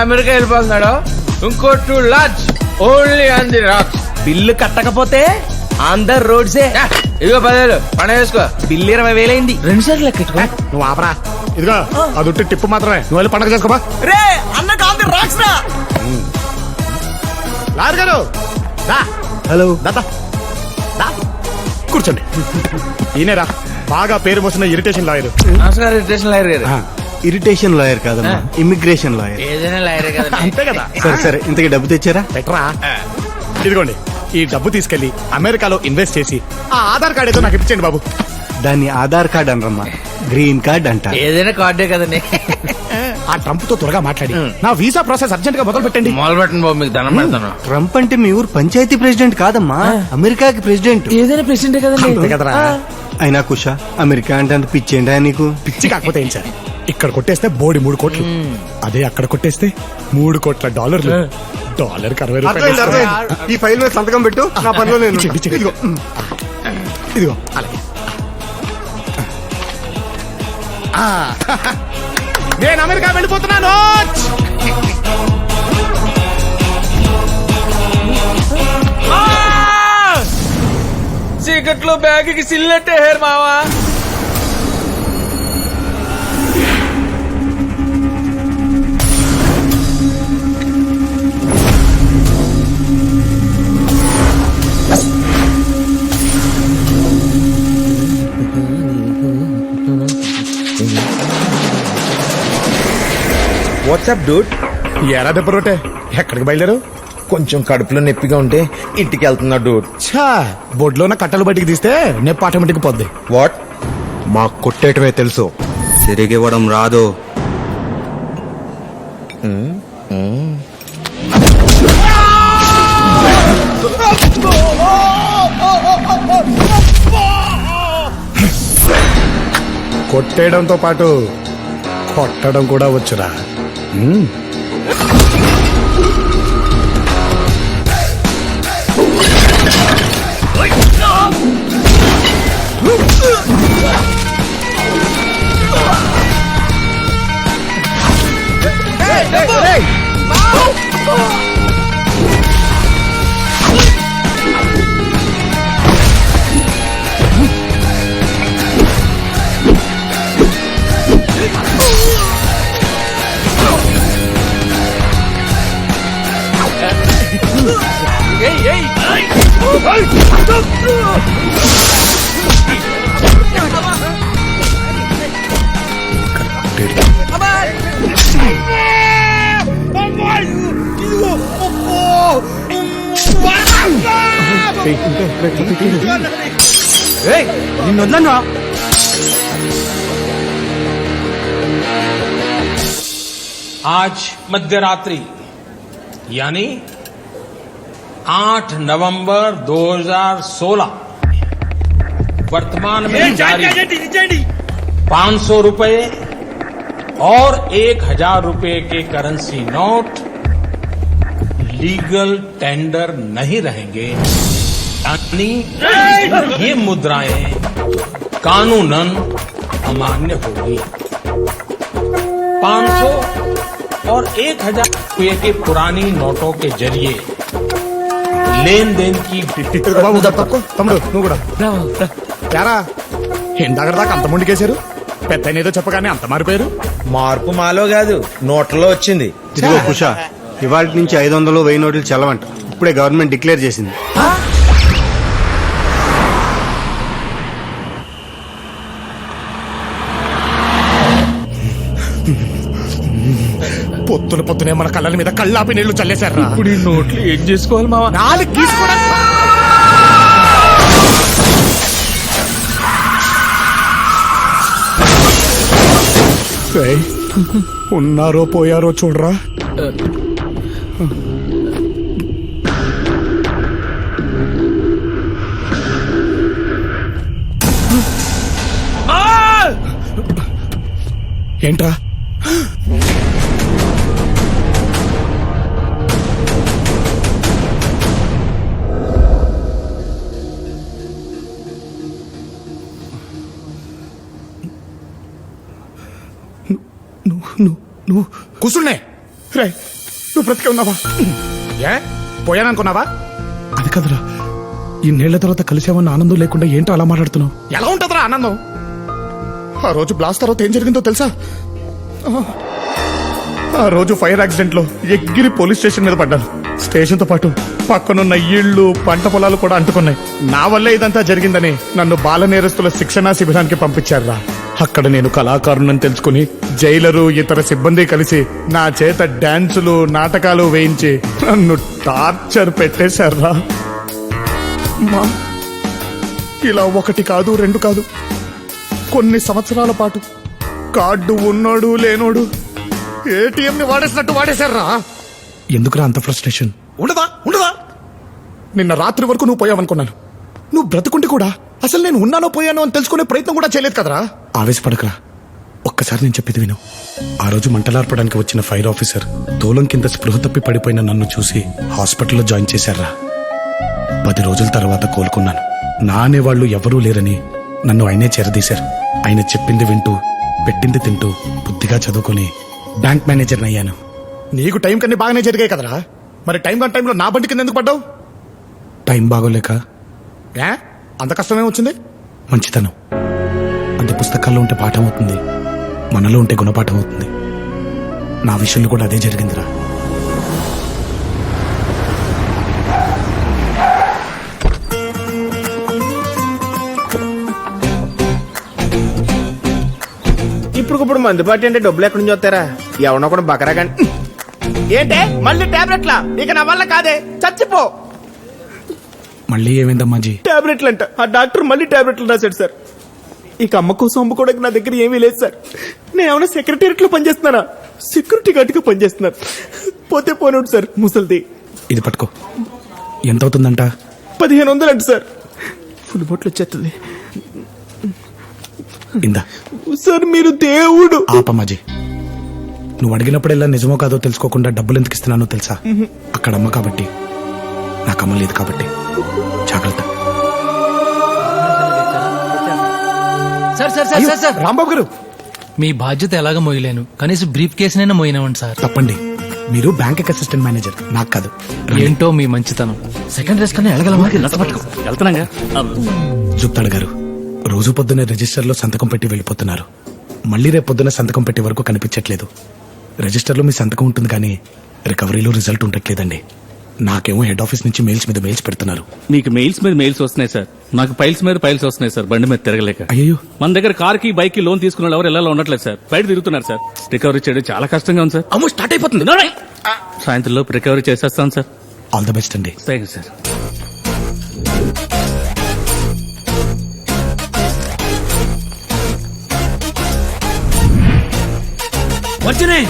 America వెళ్ళిపోతున్నాడు, ఇంకో 2 lakhs only on the rocks. Bill కట్టకపోతే ఆన్ ద రోడ్సే. ఇదిగో 10,000 పండుగ వేసుకో. బిల్లు 20,000 అయింది. 2 సార్లు లెక్కెట్టుకో. నువ్వు ఆపరా. ఇదిగో అది ఉట్టి టిప్పు మాత్రమే. నువ్వు వెళ్ళి పండగ చేసుకోబా. రే అన్నకు ఆన్ ద రాక్స్ రా. లాయర్ గారు హలో. దాదా కూర్చోండి. ఈయనరా బాగా పేరు మోసిన ఇరిటేషన్ లాయర్. నమస్కారం ఇరిటేషన్ లాయర్ గారు. ఇరిటేషన్ లాయర్ కాదమ్మా, ఇమిగ్రేషన్ లాయర్. ఏదైనా లాయరే కదా. అంతే కదా. సరే సరే, ఇంతకీ డబ్బు తెచ్చారా? బెటరా. ఇదిగోండి ఈ డబ్బు తీసుకెళ్లి అమెరికాలో ఇన్వెస్ట్ చేసి ఆ ఆధార్ కార్డు ఏదో నాకు ఇప్పించండి బాబు. దాన్ని ఆధార్ కార్డ్ అనరమ్మా, గ్రీన్ కార్డ్ అంటారు. ఏదైనా కార్డే కదండి. ఆ ట్రంప్ తో త్వరగా మాట్లాడి నా వీసా ప్రాసెస్ అర్జెంట్ గా మొదలు పెట్టండి. మొదలు పెట్టండి బాబు, మీకు దండం పెడతాను. ట్రంప్ అంటే మీ ఊరు పంచాయతీ ప్రెసిడెంట్ కాదమ్మా, అమెరికాకి ప్రెసిడెంట్. ఏదైనా ప్రెసిడెంట్ అంతే కదండి. కదరా. అయినా కుషా, అమెరికా అంటే అంత పిచ్చేంటా నీకు? పిచ్చి కాకపోతే ఏం సార్, ఇక్కడ కొట్టేస్తే బోడి 3 కోట్లు, అదే అక్కడ కొట్టేస్తే 3 కోట్ల డాలర్లు. డాలర్కి 60 రూపాయలు. ఈ ఫైల్ మీద సంతకం పెట్టు, నా పనిలో నేను. ఇదిగో ఇదిగో అలాగే. ఆ, నేను అమెరికా వెళ్ళిపోతున్నాను. చీకట్లో బ్యాగ్కి సిల్లెట్టే హేర్ మావా. WhatsApp Dude. ఎరా దెబ్బ రొట్టె, ఎక్కడికి బయలుదేరు? కొంచెం కడుపులో నొప్పిగా ఉంటే ఇంటికి వెళ్తున్నా డూడ్. ఛా, బొడ్లో ఉన్న కట్టలు బయటికి తీస్తే నొప్పి ఆటోమేటిక్ పోద్ది. వాట్? మాకు కొట్టేయటమే తెలుసు, తిరిగివ్వడం రాదు. కొట్టేయడంతో పాటు కొట్టడం కూడా వచ్చురా. నిన్నొద్దన్నా. आज मध्यरात्रि यानी 8 नवंबर 2016 वर्तमान में जारी 500 रुपए और 1000 रुपए के करेंसी नोट लीगल टेंडर नहीं रहेंगे, यानी ये मुद्राएं कानूनन अमान्य होगी। 500 और 1000 रुपये के पुरानी नोटों के जरिए लेन देन की బాబు తప్పుకో. తమ్ముడు నువ్వు కూడా యారా, ఇందాక దాకా అంత ముందుకేశారు, పెద్ద ఏదో చెప్పగానే అంత మారిపోయారు. మార్పు మాలో కాదు, నోట్లలో వచ్చింది. ఇదిగో కుషా, ఇవాళ నుంచి 500, 1000 నోట్లు చల్లవంట. ఇప్పుడే గవర్నమెంట్ డిక్లేర్ చేసింది. పొద్దునే మన కళ్ళ మీద కళ్ళాపి నీళ్లు చల్లేశారా. ఇప్పుడు ఈ నోట్లు ఏం చేసుకోవాలి మావా? 4 తీసుకోవడానికి ఉన్నారో పోయారో చూడరా. ఏంట్రా? నువ్వు కూర్చున్నే. రే నువ్వు బ్రతికే ఉన్నావా? ఏ పోయాననుకున్నావా? అది కదరా, ఈ నేళ్ల తర్వాత కలిసామన్న ఆనందం లేకుండా ఏంటో అలా మాట్లాడుతున్నావు? ఎలా ఉంటుందిరా ఆనందం? ఆ రోజు బ్లాస్ట్ తర్వాత ఏం జరిగిందో తెలుసా? ఆ రోజు ఫైర్ యాక్సిడెంట్ లో ఎగిరి పోలీస్ స్టేషన్ మీద పడ్డాను. స్టేషన్ తో పాటు పక్కనున్న ఇళ్ళు పంట పొలాలు కూడా అంటుకున్నాయి. నా వల్లే ఇదంతా జరిగిందని నన్ను బాల నేరస్తుల శిక్షణా శిబిరానికి పంపించారురా. అక్కడ నేను కళాకారుణ్ణని తెలుసుకుని జైలరు ఇతర సిబ్బంది కలిసి నా చేత డాన్సులు నాటకాలు వేయించి నన్ను టార్చర్ పెట్టేశారా. ఇలా ఒకటి కాదు రెండు కాదు, కొన్ని సంవత్సరాల పాటు కార్డు ఉన్నోడు లేనోడు ఏటీఎం ని వాడేసినట్టు వాడేశారా. ఎందుకురా అంత ఫ్రస్ట్రేషన్? ఉండదా ఉండదా? నిన్న రాత్రి వరకు నువ్వు పోయావనుకున్నాను. నువ్వు బ్రతుకుంటే కూడా అసలు నేను ఉన్నానో పోయానో అని తెలుసుకునే ప్రయత్నం కూడా చేయలేదు కదరా. ఆవేశపడకరా, ఒక్కసారి నేను చెప్పేది విను. ఆ రోజు మంటలార్పడానికి వచ్చిన ఫైర్ ఆఫీసర్ దూలం కింద స్పృహ తప్పి పడిపోయిన నన్ను చూసి హాస్పిటల్లో జాయిన్ చేశారా. 10 రోజుల తర్వాత కోలుకున్నాను. నా అనేవాళ్లు ఎవరూ లేరని నన్ను ఆయనే చేరదీశారు. ఆయన చెప్పింది వింటూ పెట్టింది తింటూ బుద్ధిగా చదువుకుని బ్యాంక్ మేనేజర్ని అయ్యాను. నీకు టైం కన్నా బాగానే జరిగాయి కదరా. మరి టైం కాని టైంలో నా బండి కింద ఎందుకు పడ్డావు? టైం బాగోలేక. అంత కష్టమే వచ్చింది? మంచితనం అంటే పుస్తకాల్లో ఉంటే పాఠం అవుతుంది, మనలో ఉంటే గుణపాఠం అవుతుంది. నా విషయంలో కూడా అదే జరిగిందిరా. ఇప్పుడు మందుబాటి అంటే డబ్బులు ఎక్కడి నుంచి వస్తారా? ఎవరినో కూడా బకరా కానీ ఏంటే మళ్ళీ టాబ్లెట్లా? ఇక నా వల్ల కాదే, చచ్చిపో. మళ్ళీ ఏమైందమ్మాజీ? టాబ్లెట్లు అంట. ఆ డాక్టర్ మళ్ళీ టాబ్లెట్లు రాశాడు సార్. ఇక అమ్మ కోసం అమ్ముకోవడానికి నా దగ్గర ఏమీ లేదు సార్. నేను ఏమైనా సెక్రటేరియట్ లో పనిచేస్తున్నానా? సెక్యూరిటీ గార్డ్ గా పనిచేస్తున్నాను. పోతే పోనివ్వండి సార్. ముసలిది ఇది పట్టుకో. ఎంత అవుతుందంట? 1500 అంట సార్. ఫుల్ బొట్లు వచ్చేస్తుంది. ఇందా సార్ మీరు దేవుడు. ఆపమ్మాజీ, నువ్వు అడిగినప్పుడెల్లా నిజమో కాదో తెలుసుకోకుండా డబ్బులు ఎందుకు ఇస్తున్నానో తెలుసా? అక్కడ అమ్మ కాబట్టి, నాకు అమ్మ లేదు కాబట్టి. జాగ్రత్త. సార్ రాంబాబు గారు, మీ బాధ్యత ఎలాగ మోయలేను, కనీసం బ్రీఫ్ కేసునైనా మోయినవండి సార్. తప్పండి. మీరు బ్యాంక్ అసిస్టెంట్ మేనేజర్, నాకు కాదు. ఏంటో మీ మంచితనం. సెకండ్ రేస్ కన్నా ఎలాగలమా? జుప్తాడు గారు, రోజు పొద్దున్నే రిజిస్టర్లో సంతకం పెట్టి వెళ్ళిపోతున్నారు. మళ్ళీ రేపు పొద్దున్న సంతకం పెట్టే వరకు కనిపించట్లేదు. రిజిస్టర్లో మీ సంతకం ఉంటుంది కానీ రికవరీలో రిజల్ట్ ఉండట్లేదండి. నాకేమో హెడ్ ఆఫీస్ నుంచి మెయిల్స్ మీద మెయిల్స్ పెడుతున్నారు. మీకు మెయిల్స్ మీద మెయిల్స్ వస్తున్నాయి సార్, నాకు ఫైల్స్ మీద ఫైల్స్ వస్తున్నాయి సార్. బండి మీద తిరగలేక. అయ్యో, మన దగ్గర కార్ కి బైక్ కి లోన్ తీసుకున్న ఎవరు ఎలా ఉండట్లేదు సార్. బయట తిరుగుతున్నారు సార్. రికవరీ చేయడం చాలా కష్టంగా ఉంది సార్. అమ్మో స్టార్ట్ అయిపోతుంది. సాయంత్రం లోపు రికవరీ చేసేస్తాను సార్. ఆల్ ద బెస్ట్ అండి. Thank you sir. వచ్చినాయి.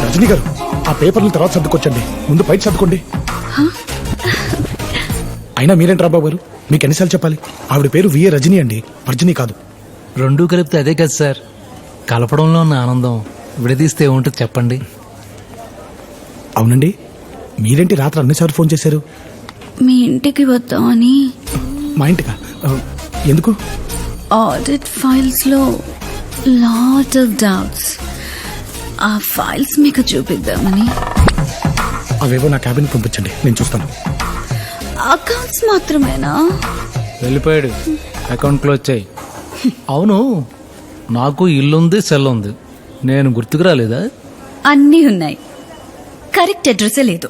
రజనీ గారు, ఆ పేపర్లు తర్వాత సర్దుకొచ్చండి, ముందు బయట సర్దుకోండి. అయినా మీరేంటి రాంబాబు గారు, మీకు ఎన్నిసార్లు చెప్పాలి? ఆవిడ పేరు విఏ రజనీ అండి, వర్జనీ కాదు. రెండూ కలిపితే అదే కదా సార్. కలపడంలో ఉన్న ఆనందం విడదీస్తే ఏముంటుంది చెప్పండి. అవునండి, మీరేంటి రాత్రి అన్నిసార్లు ఫోన్ చేశారు? మీ ఇంటికి వద్దామని. మా ఇంటికా? ఎందుకు? ఆడిట్ ఫైల్స్ లో లాట్ ఆఫ్ డౌట్స్. ఆ ఫైల్స్ మీకు చూపిద్దామని. అవేవో నా క్యాబిన్ పంపించండి, నేను చూస్తాను. అకౌంట్స్ మాత్రమేనా? వెళ్ళిపోయాడు. అకౌంట్ క్లోజ్ చేయి. అవును, నాకు ఇల్లుంది, సెల్ ఉంది. నేను గుర్తుకు రాలేదా? అన్నీ ఉన్నాయి, కరెక్ట్ అడ్రస్ లేదు.